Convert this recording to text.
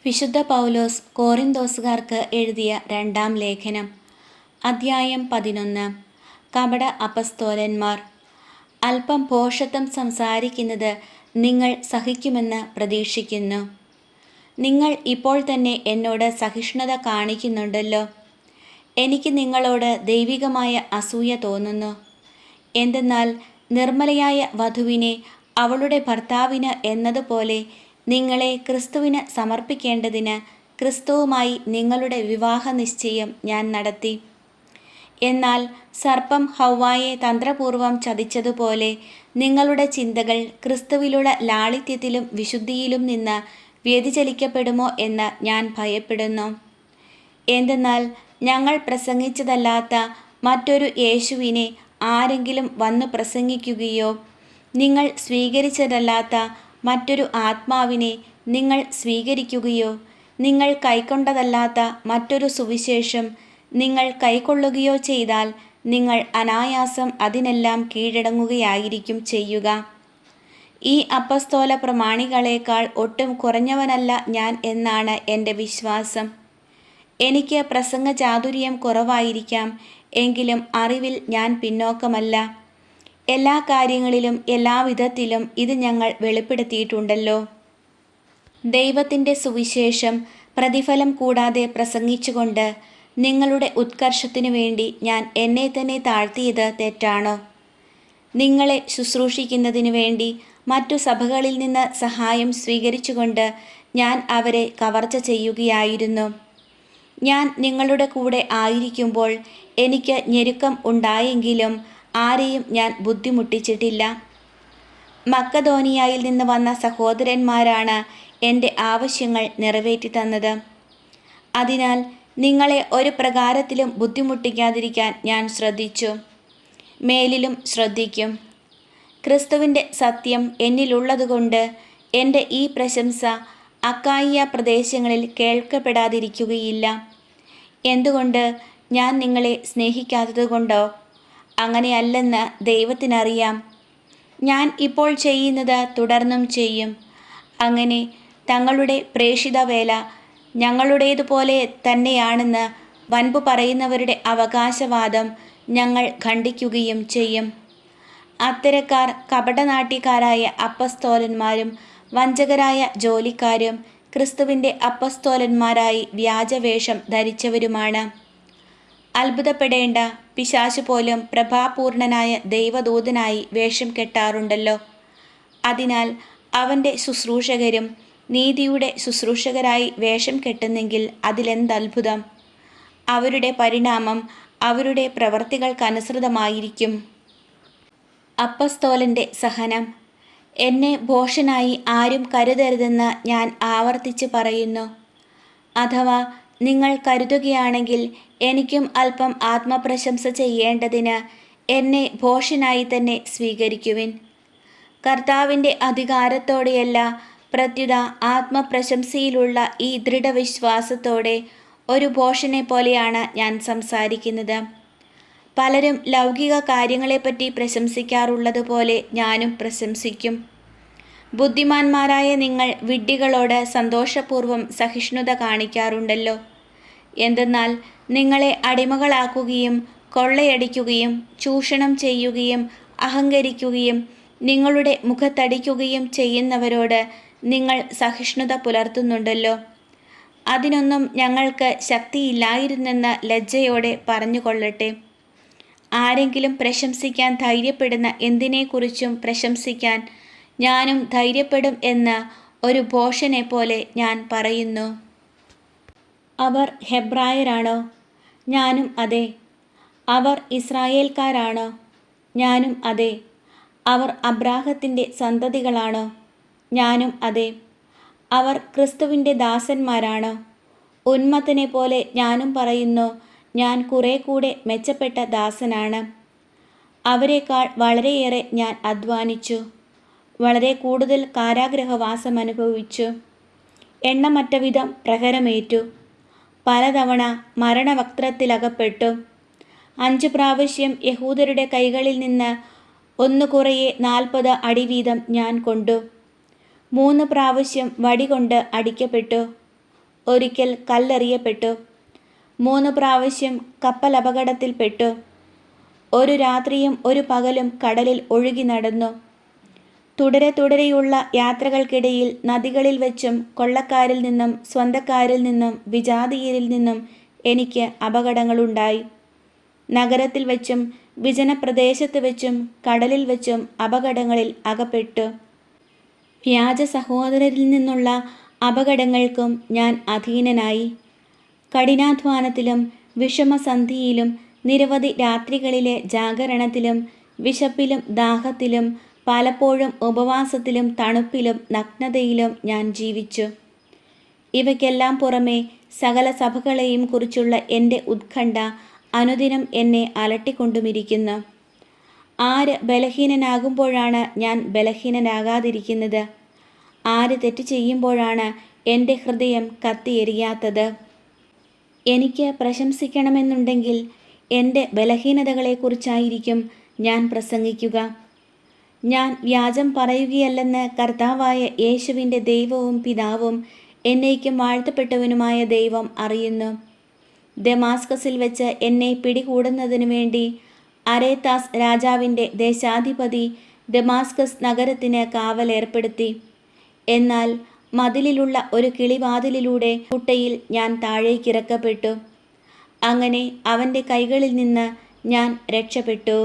വിശുദ്ധ പൗലോസ് കോറിന്തോസുകാർക്ക് എഴുതിയ രണ്ടാം ലേഖനം, അദ്ധ്യായം 11. കപട അപ്പസ്തോലന്മാർ. അല്പം ഭോഷത്വം സംസാരിക്കുന്നത് നിങ്ങൾ സഹിക്കുമെന്ന് പ്രതീക്ഷിക്കുന്നു. നിങ്ങൾ ഇപ്പോൾ തന്നെ എന്നോട് സഹിഷ്ണുത കാണിക്കുന്നുണ്ടല്ലോ. എനിക്ക് നിങ്ങളോട് ദൈവികമായ അസൂയ തോന്നുന്നു. എന്തെന്നാൽ നിർമ്മലയായ വധുവിനെ അവളുടെ ഭർത്താവിന് എന്നതുപോലെ നിങ്ങളെ ക്രിസ്തുവിന് സമർപ്പിക്കേണ്ടതിന് ക്രിസ്തുവുമായി നിങ്ങളുടെ വിവാഹ നിശ്ചയം ഞാൻ നടത്തി. എന്നാൽ സർപ്പം ഹൗവായെ തന്ത്രപൂർവം ചതിച്ചതുപോലെ നിങ്ങളുടെ ചിന്തകൾ ക്രിസ്തുവിലുള്ള ലാളിത്യത്തിലും വിശുദ്ധിയിലും നിന്ന് വ്യതിചലിക്കപ്പെടുമോ എന്ന് ഞാൻ ഭയപ്പെടുന്നു. എന്തെന്നാൽ ഞങ്ങൾ പ്രസംഗിച്ചതല്ലാത്ത മറ്റൊരു യേശുവിനെ ആരെങ്കിലും വന്നു പ്രസംഗിക്കുകയോ നിങ്ങൾ സ്വീകരിച്ചതല്ലാത്ത മറ്റൊരു ആത്മാവിനെ നിങ്ങൾ സ്വീകരിക്കുകയോ നിങ്ങൾ കൈക്കൊണ്ടതല്ലാത്ത മറ്റൊരു സുവിശേഷം നിങ്ങൾ കൈക്കൊള്ളുകയോ ചെയ്താൽ നിങ്ങൾ അനായാസം അതിനെല്ലാം കീഴടങ്ങുകയായിരിക്കും ചെയ്യുക. ഈ അപ്പസ്തോല പ്രമാണികളേക്കാൾ ഒട്ടും കുറഞ്ഞവനല്ല ഞാൻ എന്നാണ് എൻ്റെ വിശ്വാസം. എനിക്ക് പ്രസംഗചാതുര്യം കുറവായിരിക്കാം, എങ്കിലും അറിവിൽ ഞാൻ പിന്നോക്കമല്ല. എല്ലാ കാര്യങ്ങളിലും എല്ലാവിധത്തിലും ഇത് ഞങ്ങൾ വെളിപ്പെടുത്തിയിട്ടുണ്ടല്ലോ. ദൈവത്തിൻ്റെ സുവിശേഷം പ്രതിഫലം കൂടാതെ പ്രസംഗിച്ചുകൊണ്ട് നിങ്ങളുടെ ഉത്കർഷത്തിനു വേണ്ടി ഞാൻ എന്നെ തന്നെ താഴ്ത്തിയത് തെറ്റാണോ? നിങ്ങളെ ശുശ്രൂഷിക്കുന്നതിനു വേണ്ടി മറ്റു സഭകളിൽ നിന്ന് സഹായം സ്വീകരിച്ചുകൊണ്ട് ഞാൻ അവരെ കവർച്ച ചെയ്യുകയായിരുന്നു. ഞാൻ നിങ്ങളുടെ കൂടെ ആയിരിക്കുമ്പോൾ എനിക്ക് ഞെരുക്കം ഉണ്ടായെങ്കിലും ആരെയും ഞാൻ ബുദ്ധിമുട്ടിച്ചിട്ടില്ല. മക്കദോനിയായിൽ നിന്ന് വന്ന സഹോദരന്മാരാണ് എൻ്റെ ആവശ്യങ്ങൾ നിറവേറ്റി തന്നത്. അതിനാൽ നിങ്ങളെ ഒരു പ്രകാരത്തിലും ബുദ്ധിമുട്ടിക്കാതിരിക്കാൻ ഞാൻ ശ്രദ്ധിച്ചു, മേലിലും ശ്രദ്ധിക്കും. ക്രിസ്തുവിൻ്റെ സത്യം എന്നിലുള്ളതുകൊണ്ട് എൻ്റെ ഈ പ്രശംസ അക്കായിയ പ്രദേശങ്ങളിൽ കേൾക്കപ്പെടാതിരിക്കുകയില്ല. എന്തുകൊണ്ട്? ഞാൻ നിങ്ങളെ സ്നേഹിക്കാത്തതുകൊണ്ടോ? അങ്ങനെയല്ലെന്ന് ദൈവത്തിനറിയാം. ഞാൻ ഇപ്പോൾ ചെയ്യുന്നത് തുടർന്നും ചെയ്യും. അങ്ങനെ തങ്ങളുടെ പ്രേഷിത വേല ഞങ്ങളുടേതുപോലെ തന്നെയാണെന്ന് വൻപു പറയുന്നവരുടെ അവകാശവാദം ഞങ്ങൾ ഖണ്ഡിക്കുകയും ചെയ്യും. അത്തരക്കാർ കപടനാട്യക്കാരായ അപ്പസ്തോലന്മാരും വഞ്ചകരായ ജോലിക്കാരും ക്രിസ്തുവിൻ്റെ അപ്പസ്തോലന്മാരായി വ്യാജവേഷം ധരിച്ചവരുമാണ്. അത്ഭുതപ്പെടേണ്ട, പിശാച് പോലും പ്രഭാപൂർണനായ ദൈവദൂതനായി വേഷം കെട്ടാറുണ്ടല്ലോ. അതിനാൽ അവൻ്റെ ശുശ്രൂഷകരും നീതിയുടെ ശുശ്രൂഷകരായി വേഷം കെട്ടുന്നെങ്കിൽ അതിലെന്തത്ഭുതം! അവരുടെ പരിണാമം അവരുടെ പ്രവർത്തികൾക്കനുസൃതമായിരിക്കും. അപ്പസ്തോലൻ്റെ സഹനം. എന്നെ ഭോഷനായി ആരും കരുതരുതെന്ന് ഞാൻ ആവർത്തിച്ച് പറയുന്നു. അഥവാ നിങ്ങൾ കരുതുകയാണെങ്കിൽ എനിക്കും അല്പം ആത്മപ്രശംസ ചെയ്യേണ്ടതിന് എന്നെ ഭോഷനായി തന്നെ സ്വീകരിക്കുവിൻ. കർത്താവിൻ്റെ അധികാരത്തോടെയല്ല, പ്രത്യുത ആത്മപ്രശംസയിലുള്ള ഈ ദൃഢവിശ്വാസത്തോടെ ഒരു ഭോഷനെ പോലെയാണ് ഞാൻ സംസാരിക്കുന്നത്. പലരും ലൗകിക കാര്യങ്ങളെപ്പറ്റി പ്രശംസിക്കാറുള്ളതുപോലെ ഞാനും പ്രശംസിക്കും. ബുദ്ധിമാന്മാരായ നിങ്ങൾ വിഡ്ഢികളോട് സന്തോഷപൂർവ്വം സഹിഷ്ണുത കാണിക്കാറുണ്ടല്ലോ. എന്തെന്നാൽ നിങ്ങളെ അടിമകളാക്കുകയും കൊള്ളയടിക്കുകയും ചൂഷണം ചെയ്യുകയും അഹങ്കരിക്കുകയും നിങ്ങളുടെ മുഖത്തടിക്കുകയും ചെയ്യുന്നവരോട് നിങ്ങൾ സഹിഷ്ണുത പുലർത്തുന്നുണ്ടല്ലോ. അതിനൊന്നും ഞങ്ങൾക്ക് ശക്തിയില്ലായിരുന്നെന്ന് ലജ്ജയോടെ പറഞ്ഞുകൊള്ളട്ടെ. ആരെങ്കിലും പ്രശംസിക്കാൻ ധൈര്യപ്പെടുന്ന എന്തിനെക്കുറിച്ചും പ്രശംസിക്കാൻ ഞാനും ധൈര്യപ്പെടും എന്ന് ഒരു ഭോഷനെ പോലെ ഞാൻ പറയുന്നു. അവർ ഹെബ്രായരാണോ? ഞാനും അതെ. അവർ ഇസ്രായേൽക്കാരാണോ? ഞാനും അതെ. അവർ അബ്രാഹത്തിൻ്റെ സന്തതികളാണോ? ഞാനും അതെ. അവർ ക്രിസ്തുവിൻ്റെ ദാസന്മാരാണോ? ഉന്മത്തനെ പോലെ ഞാനും പറയുന്നു, ഞാൻ കുറെ കൂടെ മെച്ചപ്പെട്ട ദാസനാണ്. അവരെക്കാൾ വളരെയേറെ ഞാൻ അധ്വാനിച്ചു, വളരെ കൂടുതൽ കാരാഗൃഹവാസം അനുഭവിച്ചു, എണ്ണമറ്റ വിധം പ്രഹരമേറ്റു, പലതവണ മരണവക്ത്രത്തിലകപ്പെട്ടു. 5 പ്രാവശ്യം യഹൂദരുടെ കൈകളിൽ നിന്ന് 1 കുറയെ 40 അടി വീതം ഞാൻ കൊണ്ടു. 3 പ്രാവശ്യം വടികൊണ്ട് അടിക്കപ്പെട്ടു. ഒരിക്കൽ കല്ലെറിയപ്പെട്ടു. 3 പ്രാവശ്യം കപ്പൽ അപകടത്തിൽപ്പെട്ടു. ഒരു രാത്രിയും ഒരു പകലും കടലിൽ ഒഴുകി നടന്നു. തുടരെയുള്ള യാത്രകൾക്കിടയിൽ നദികളിൽ വച്ചും കൊള്ളക്കാരിൽ നിന്നും സ്വന്തക്കാരിൽ നിന്നും വിജാതീയരിൽ നിന്നും എനിക്ക് അപകടങ്ങളുണ്ടായി. നഗരത്തിൽ വച്ചും വിജനപ്രദേശത്ത് വച്ചും കടലിൽ വച്ചും അപകടങ്ങളിൽ അകപ്പെട്ടു. വ്യാജ സഹോദരരിൽ നിന്നുള്ള അപകടങ്ങൾക്കും ഞാൻ അധീനനായി. കഠിനാധ്വാനത്തിലും വിഷമസന്ധിയിലും നിരവധി രാത്രികളിലെ ജാഗരണത്തിലും വിശപ്പിലും ദാഹത്തിലും പലപ്പോഴും ഉപവാസത്തിലും തണുപ്പിലും നഗ്നതയിലും ഞാൻ ജീവിച്ചു. ഇവയ്ക്കെല്ലാം പുറമെ സകല സഭകളെയും കുറിച്ചുള്ള എൻ്റെ ഉത്കണ്ഠ അനുദിനം എന്നെ അലട്ടിക്കൊണ്ടുമിരിക്കുന്നു. ആര് ബലഹീനനാകുമ്പോഴാണ് ഞാൻ ബലഹീനനാകാതിരിക്കുന്നത്? ആര് തെറ്റ് ചെയ്യുമ്പോഴാണ് എൻ്റെ ഹൃദയം കത്തിയെരിയാത്തത്? എനിക്ക് പ്രശംസിക്കണമെന്നുണ്ടെങ്കിൽ എൻ്റെ ബലഹീനതകളെക്കുറിച്ചായിരിക്കും ഞാൻ പ്രസംഗിക്കുക. ഞാൻ വ്യാജം പറയുകയല്ലെന്ന് കർത്താവായ യേശുവിൻ്റെ ദൈവവും പിതാവും എന്നേക്കും വാഴ്ത്തപ്പെട്ടവനുമായ ദൈവം അറിയുന്നു. ദമാസ്കസിൽ വെച്ച് എന്നെ പിടികൂടുന്നതിനു വേണ്ടി അരേത്താസ് രാജാവിൻ്റെ ദേശാധിപതി ദമാസ്കസ് നഗരത്തിന് കാവലേർപ്പെടുത്തി. എന്നാൽ മതിലിലുള്ള ഒരു കിളിവാതിലിലൂടെ കുട്ടയിൽ ഞാൻ താഴേക്കിറക്കപ്പെട്ടു. അങ്ങനെ അവൻ്റെ കൈകളിൽ നിന്ന് ഞാൻ രക്ഷപ്പെട്ടു.